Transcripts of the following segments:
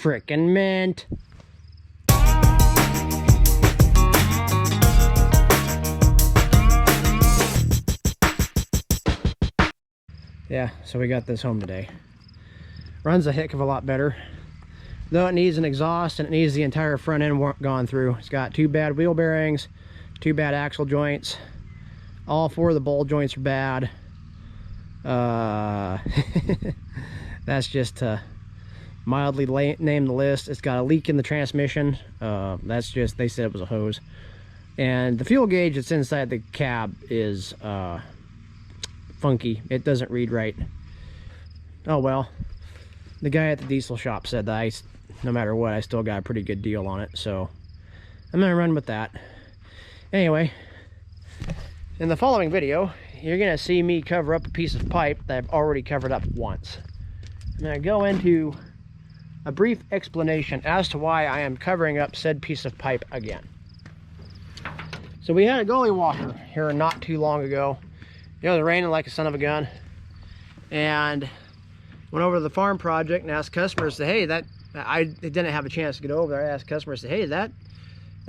frickin' mint. Yeah, so we got this home today. Runs a heck of a lot better. Though it needs an exhaust and it needs the entire front end gone through. It's got 2 bad wheel bearings, 2 bad axle joints. All 4 of the ball joints are bad. That's just to mildly name the list. It's got a leak in the transmission. That's just, they said it was a hose. And the fuel gauge that's inside the cab is funky. It doesn't read right. Oh well, the guy at the diesel shop said that no matter what, I still got a pretty good deal on it, so I'm gonna run with that. Anyway, in the following video, you're gonna see me cover up a piece of pipe that I've already covered up once. I'm gonna go into a brief explanation as to why I am covering up said piece of pipe again. So we had a gully washer here not too long ago. You know, it was raining like a son of a gun, and went over to the farm project and asked customers, hey, I didn't have a chance to get over there. I asked customers, hey, that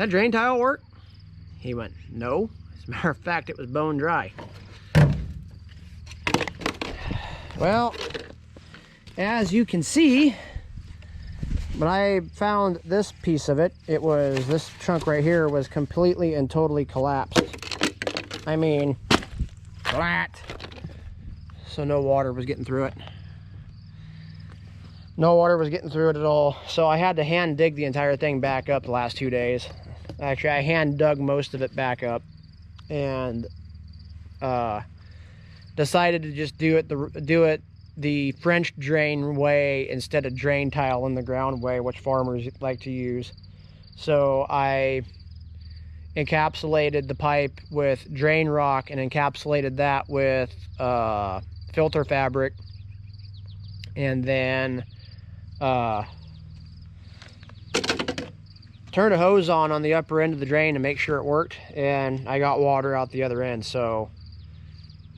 drain tile work? He went, no. As a matter of fact, it was bone dry. Well, as you can see, when I found this piece of it, this chunk right here was completely and totally collapsed. I mean, flat. So no water was getting through it. No water was getting through it at all. So I had to hand dig the entire thing back up the last 2 days. Actually, I hand dug most of it back up and decided to just do it the French drain way instead of drain tile in the ground way, which farmers like to use. So I encapsulated the pipe with drain rock and encapsulated that with filter fabric, and then turned a hose on the upper end of the drain to make sure it worked, and I got water out the other end. So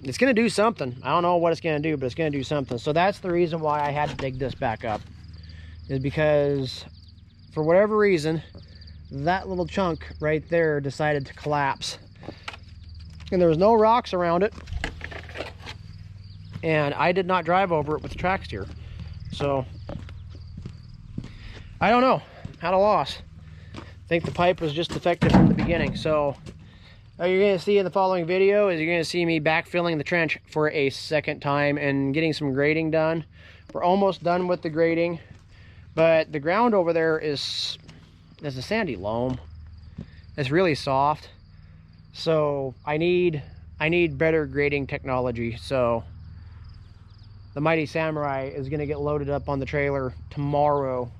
it's gonna do something. I don't know what it's gonna do, but it's gonna do something. So that's the reason why I had to dig this back up, is because for whatever reason that little chunk right there decided to collapse, and there was no rocks around it, and I did not drive over it with the track steer. So I don't know, had a loss. I think the pipe was just defective from the beginning. So what you're gonna see in the following video is you're gonna see me backfilling the trench for a second time and getting some grading done. We're almost done with the grading, but the ground over there is a sandy loam. It's really soft. So I need better grading technology. So the Mighty Samurai is gonna get loaded up on the trailer tomorrow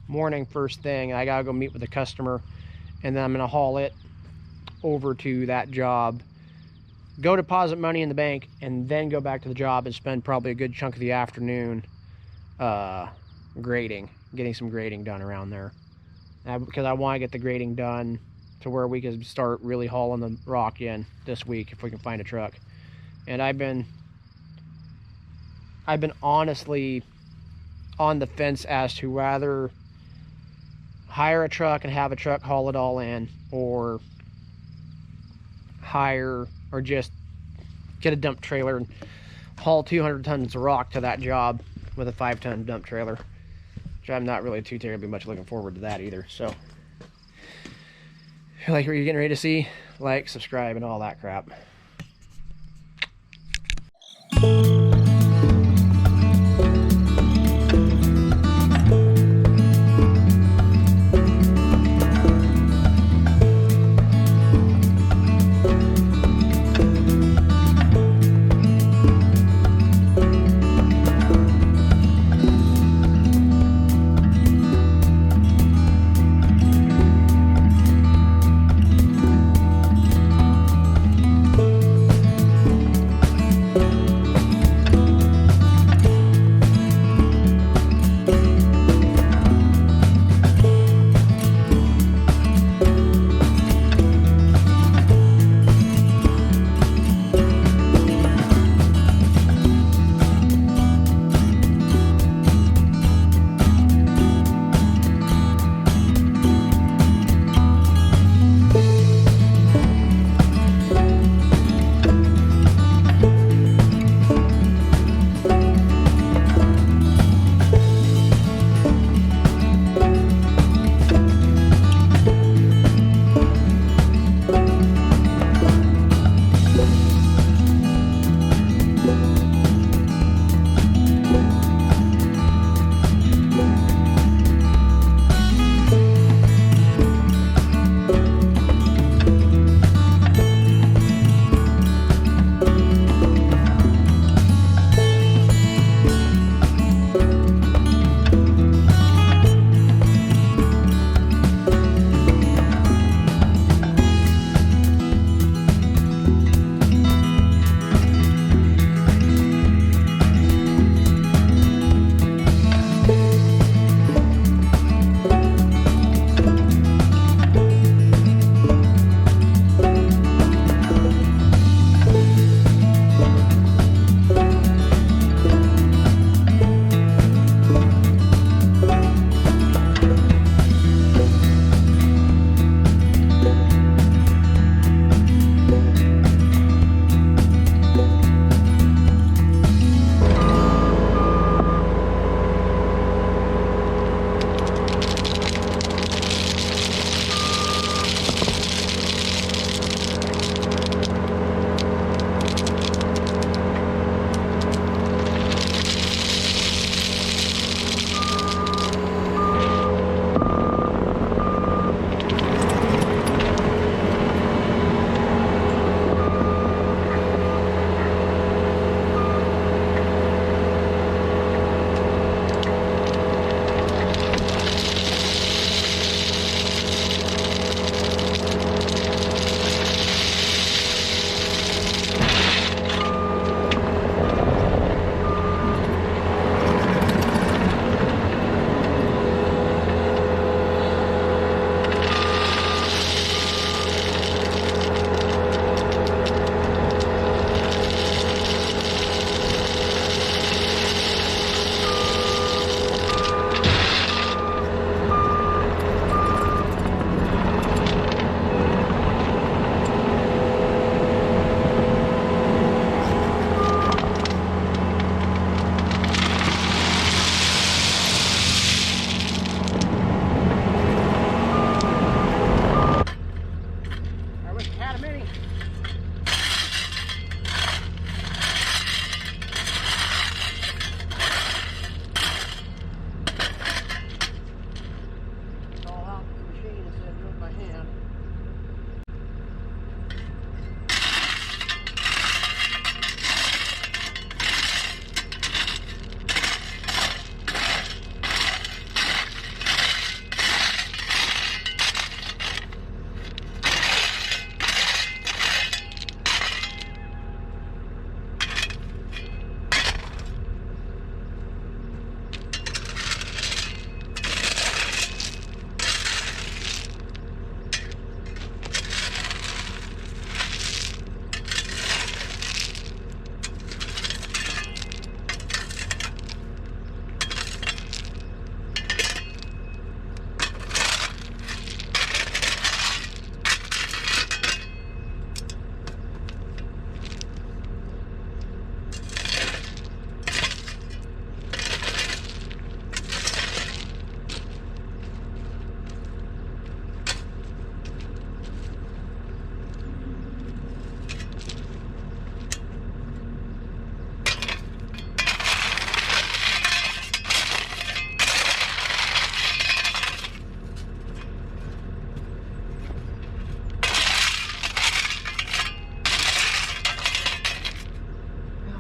morning first thing. I gotta go meet with the customer, and then I'm gonna haul it over to that job, go deposit money in the bank, and then go back to the job and spend probably a good chunk of the afternoon getting some grading done around there, because I want to get the grading done to where we can start really hauling the rock in this week if we can find a truck. And I've been honestly on the fence as to whether hire a truck and have a truck haul it all in, or just get a dump trailer and haul 200 tons of rock to that job with a 5-ton dump trailer, which I'm not really too terribly much looking forward to that either. So if you like what you're getting ready to see, like, subscribe, and all that crap.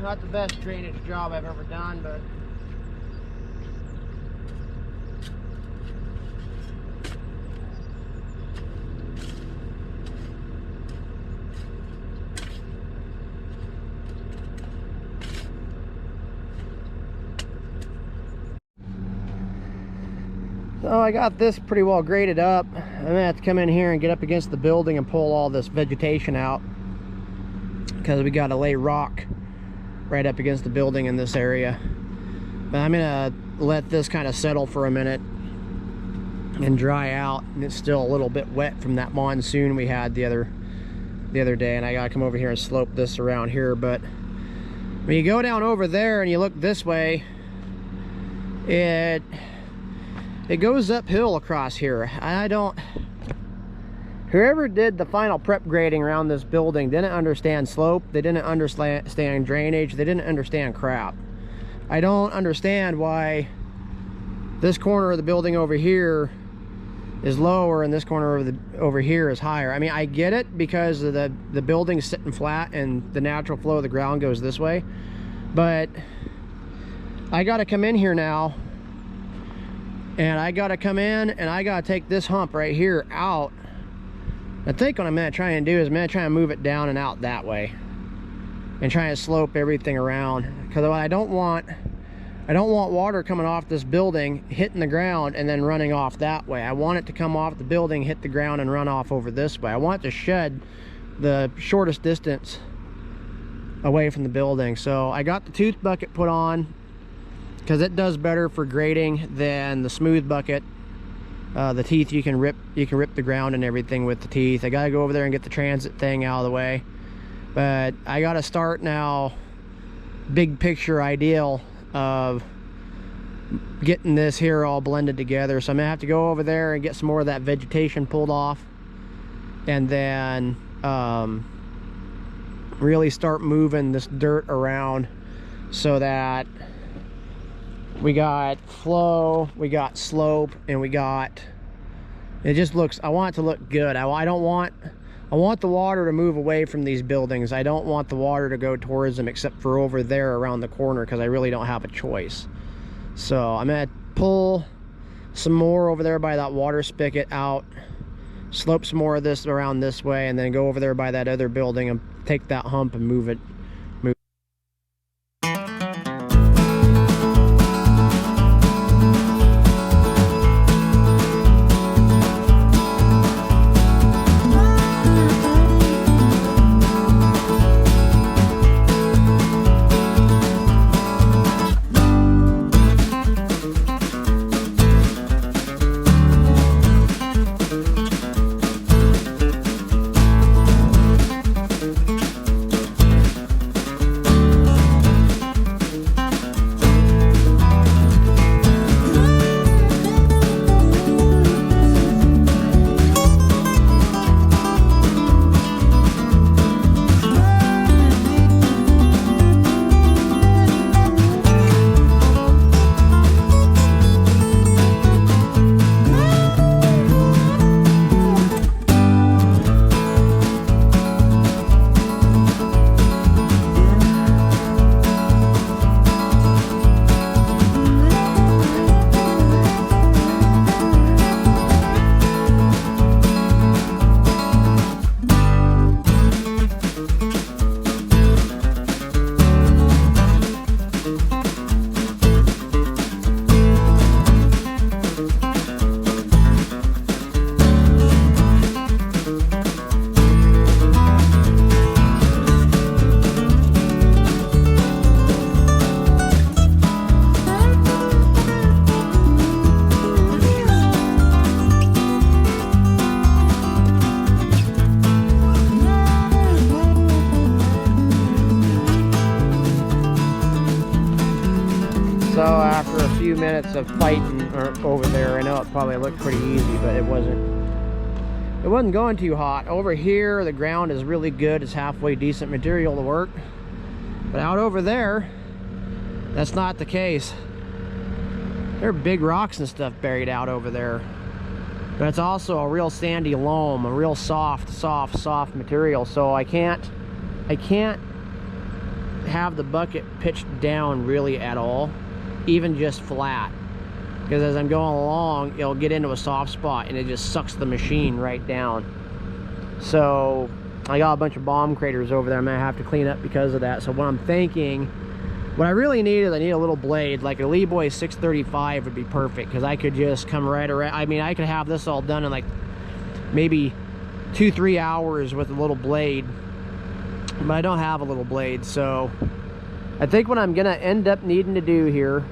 Not the best drainage job I've ever done, but so I got this pretty well graded up. I'm gonna have to come in here and get up against the building and pull all this vegetation out, because we got to lay rock right up against the building in this area. But I'm gonna let this kind of settle for a minute and dry out, and it's still a little bit wet from that monsoon we had the other day, and I gotta come over here and slope this around here. But when you go down over there and you look this way, it goes uphill across here. Whoever did the final prep grading around this building didn't understand slope, they didn't understand drainage, they didn't understand crap. I don't understand why this corner of the building over here is lower and this corner over here is higher. I mean, I get it because of the building's sitting flat and the natural flow of the ground goes this way, but I gotta come in here now, and I gotta come in and I gotta take this hump right here out. I think what I'm gonna try and do is I'm gonna try and move it down and out that way and try and slope everything around, because I don't want water coming off this building, hitting the ground and then running off that way. I want it to come off the building, hit the ground and run off over this way. I want it to shed the shortest distance away from the building. So I got the tooth bucket put on because it does better for grading than the smooth bucket. The teeth, you can rip the ground and everything with the teeth. I gotta go over there and get the transit thing out of the way, but I gotta start now, big picture ideal of getting this here all blended together. So I'm gonna have to go over there and get some more of that vegetation pulled off, and then really start moving this dirt around so that we got flow, we got slope, and we got, it just looks, I want it to look good. I want the water to move away from these buildings. I don't want the water to go towards them except for over there around the corner, because I really don't have a choice. So I'm gonna pull some more over there by that water spigot out, slope some more of this around this way, and then go over there by that other building and take that hump and move it. So after a few minutes of fighting over there, I know it probably looked pretty easy, but it wasn't going too hot. Over here, the ground is really good. It's halfway decent material to work. But out over there, that's not the case. There are big rocks and stuff buried out over there. But it's also a real sandy loam, a real soft material. So I can't have the bucket pitched down really at all, even just flat, because as I'm going along, it'll get into a soft spot and it just sucks the machine right down. So I got a bunch of bomb craters over there I'm gonna have to clean up because of that. So what I'm thinking, what I really need is I need a little blade, like a Leeboy 635 would be perfect, because I could just come right around. I mean, I could have this all done in like maybe 2-3 hours with a little blade, but I don't have a little blade. So I think what I'm gonna end up needing to do here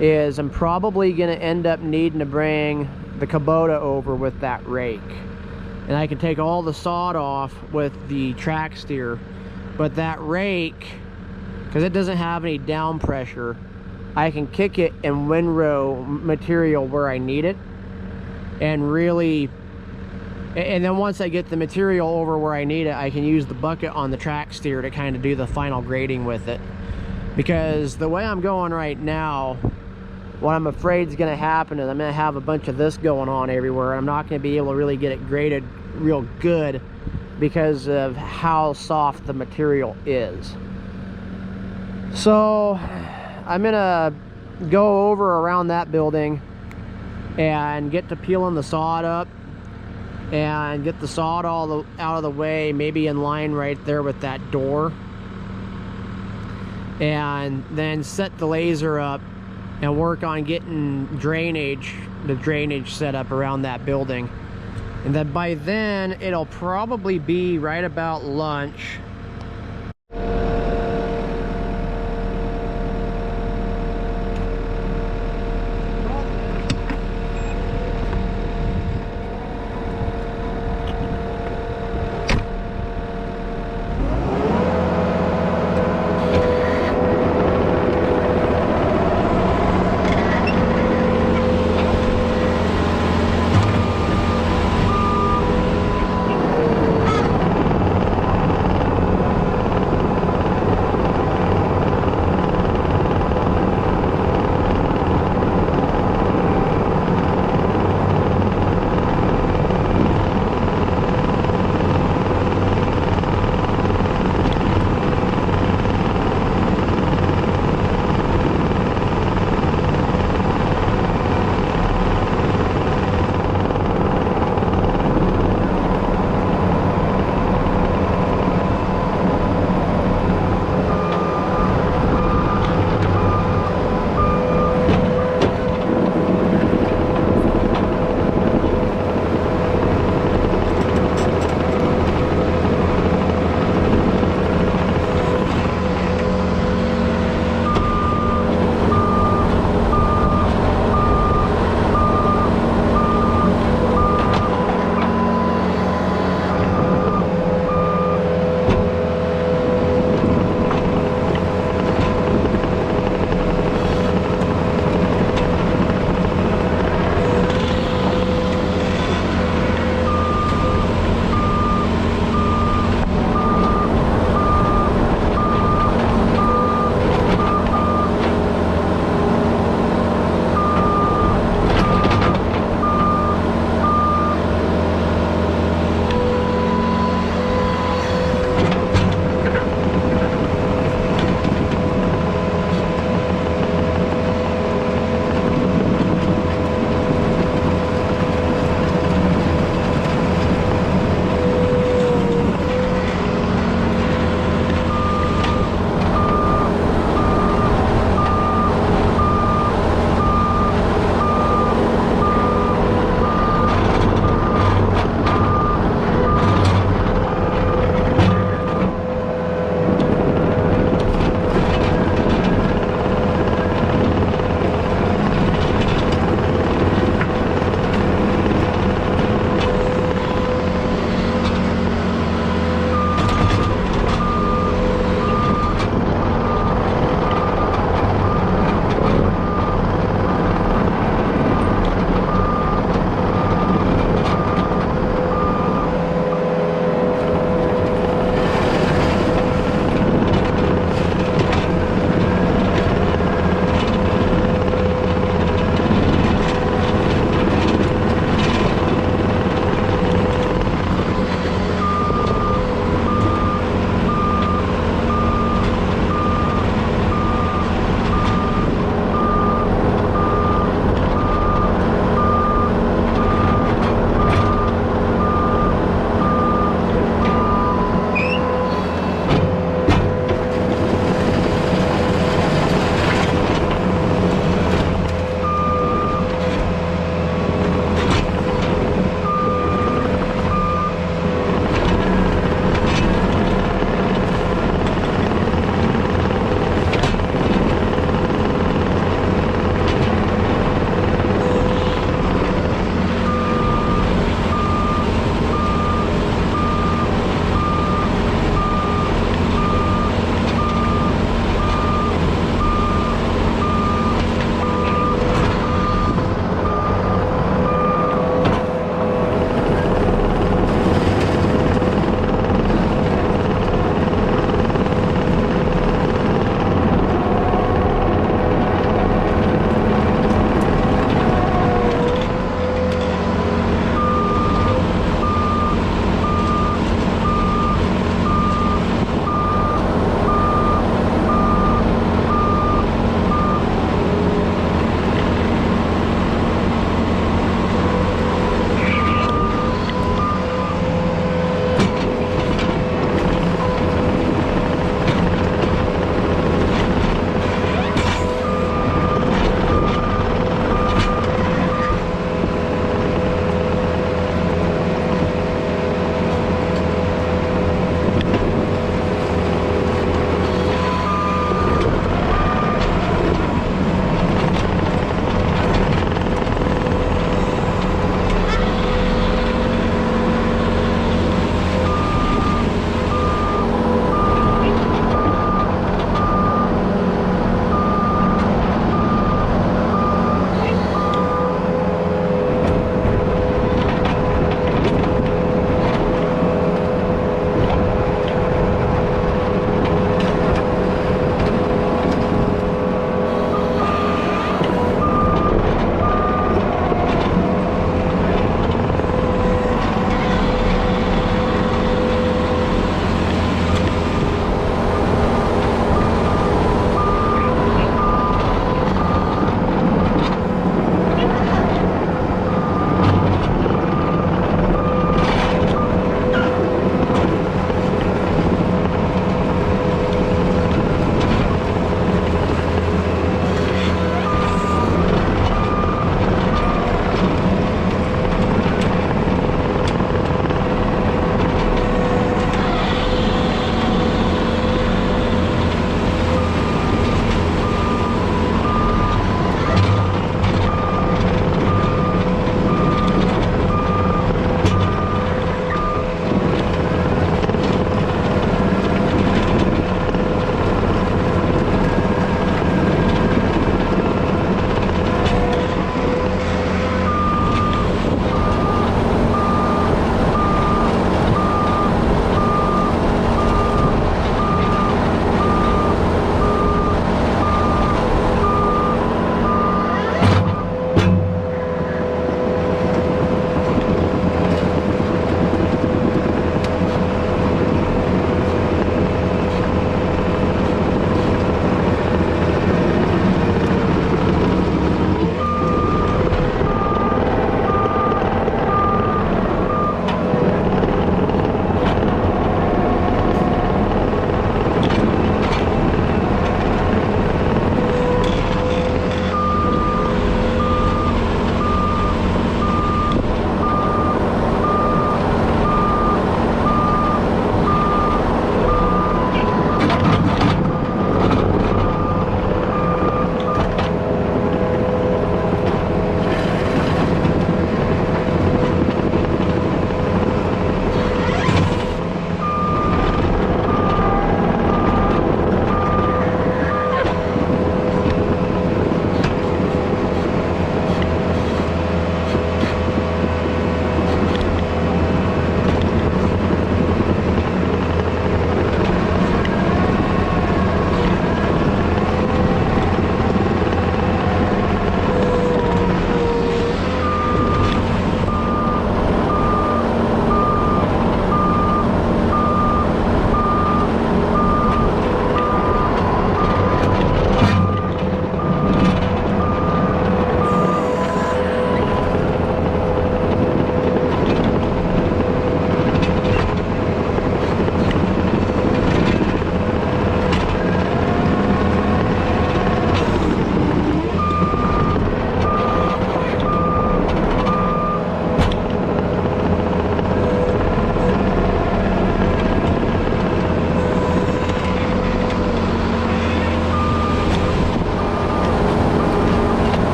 is I'm probably gonna end up needing to bring the Kubota over with that rake, and I can take all the sod off with the track steer, but that rake, because it doesn't have any down pressure, I can kick it in windrow material where I need it, and really, and then once I get the material over where I need it, I can use the bucket on the track steer to kind of do the final grading with it. Because the way I'm going right now, what I'm afraid is going to happen is I'm going to have a bunch of this going on everywhere. I'm not going to be able to really get it graded real good because of how soft the material is. So I'm going to go over around that building and get to peeling the sod up and get the sod all out of the way, maybe in line right there with that door, and then set the laser up and work on getting the drainage set up around that building. And then by then it'll probably be right about lunch,